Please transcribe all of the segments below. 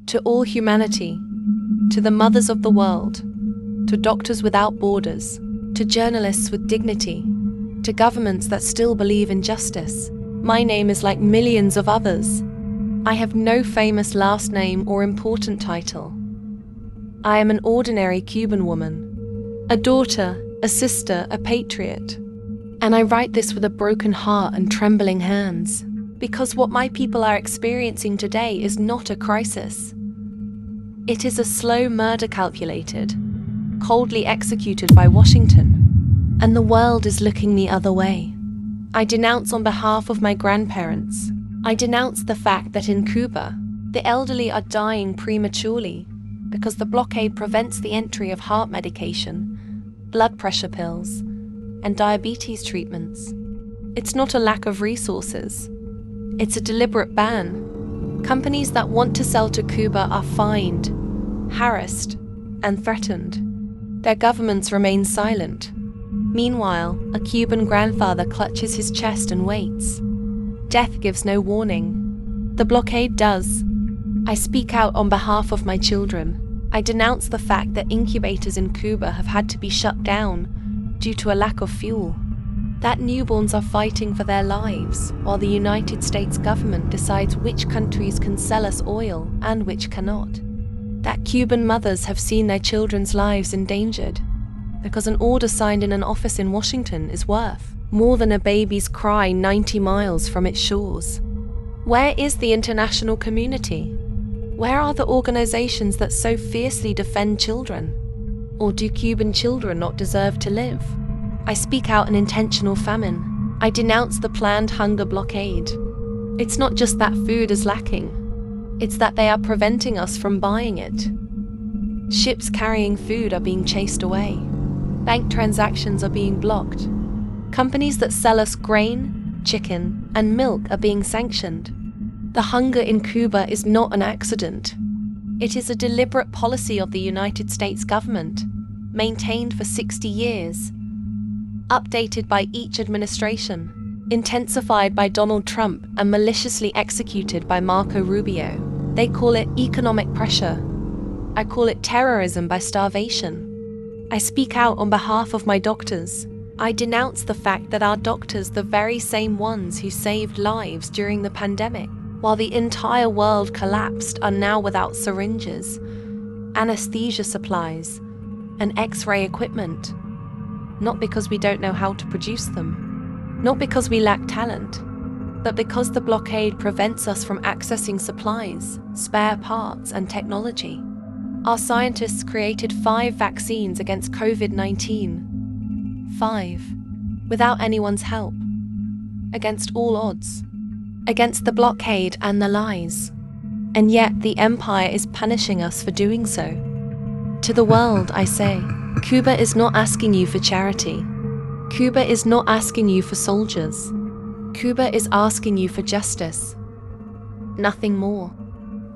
To all humanity, to the mothers of the world, to doctors without borders, to journalists with dignity, to governments that still believe in justice, my name is like millions of others. I have no famous last name or important title. I am an ordinary Cuban woman, a daughter, a sister, a patriot. And I write this with a broken heart and trembling hands, because what my people are experiencing today is not a crisis. It is a slow murder calculated, coldly executed by Washington, and the world is looking the other way. I denounce on behalf of my grandparents. I denounce the fact that in Cuba, the elderly are dying prematurely because the blockade prevents the entry of heart medication, blood pressure pills, and diabetes treatments. It's not a lack of resources. It's a deliberate ban. Companies that want to sell to Cuba are fined, harassed, and threatened. Their governments remain silent. Meanwhile, a Cuban grandfather clutches his chest and waits. Death gives no warning. The blockade does. I speak out on behalf of my children. I denounce the fact that incubators in Cuba have had to be shut down due to a lack of fuel. That newborns are fighting for their lives, while the United States government decides which countries can sell us oil and which cannot. That Cuban mothers have seen their children's lives endangered, because an order signed in an office in Washington is worth more than a baby's cry 90 miles from its shores. Where is the international community? Where are the organizations that so fiercely defend children? Or do Cuban children not deserve to live? I speak out an intentional famine. I denounce the planned hunger blockade. It's not just that food is lacking. It's that they are preventing us from buying it. Ships carrying food are being chased away. Bank transactions are being blocked. Companies that sell us grain, chicken, and milk are being sanctioned. The hunger in Cuba is not an accident. It is a deliberate policy of the United States government, maintained for 60 years. Updated by each administration, intensified by Donald Trump and maliciously executed by Marco Rubio. They call it economic pressure. I call it terrorism by starvation. I speak out on behalf of my doctors. I denounce the fact that our doctors, the very same ones who saved lives during the pandemic, while the entire world collapsed, are now without syringes, anesthesia supplies, and X-ray equipment. Not because we don't know how to produce them, not because we lack talent, but because the blockade prevents us from accessing supplies, spare parts, and technology. Our scientists created 5 vaccines against COVID-19. 5. Without anyone's help. Against all odds. Against the blockade and the lies. And yet the empire is punishing us for doing so. To the world, I say, Cuba is not asking you for charity. Cuba is not asking you for soldiers. Cuba is asking you for justice. Nothing more.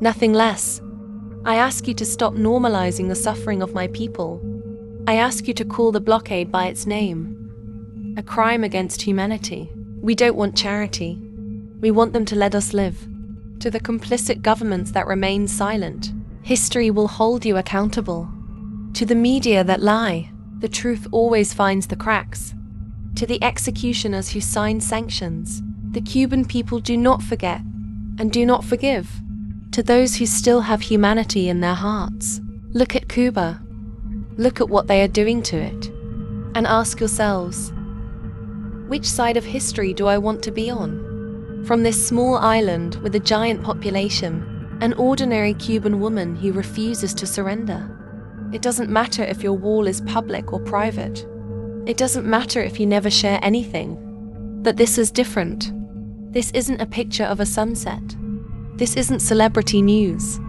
Nothing less. I ask you to stop normalizing the suffering of my people. I ask you to call the blockade by its name. A crime against humanity. We don't want charity. We want them to let us live. To the complicit governments that remain silent, history will hold you accountable. To the media that lie, the truth always finds the cracks. To the executioners who sign sanctions, the Cuban people do not forget and do not forgive. To those who still have humanity in their hearts, look at Cuba. Look at what they are doing to it. And ask yourselves, which side of history do I want to be on? From this small island with a giant population, an ordinary Cuban woman who refuses to surrender. It doesn't matter if your wall is public or private. It doesn't matter if you never share anything. But this is different. This isn't a picture of a sunset. This isn't celebrity news.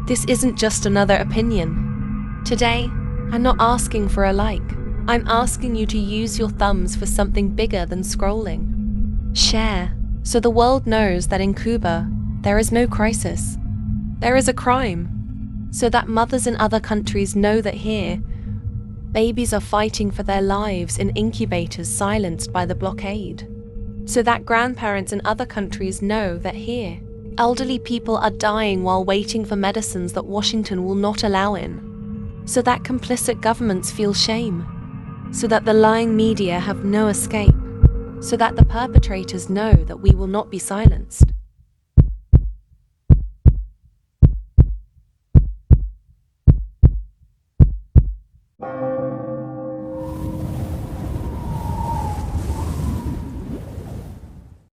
This isn't just another opinion. Today, I'm not asking for a like. I'm asking you to use your thumbs for something bigger than scrolling. Share, so the world knows that in Cuba, there is no crisis. There is a crime. So that mothers in other countries know that here, babies are fighting for their lives in incubators silenced by the blockade. So that grandparents in other countries know that here, Elderly people are dying while waiting for medicines that Washington will not allow in, so that complicit governments feel shame, so that the lying media have no escape, so that the perpetrators know that we will not be silenced.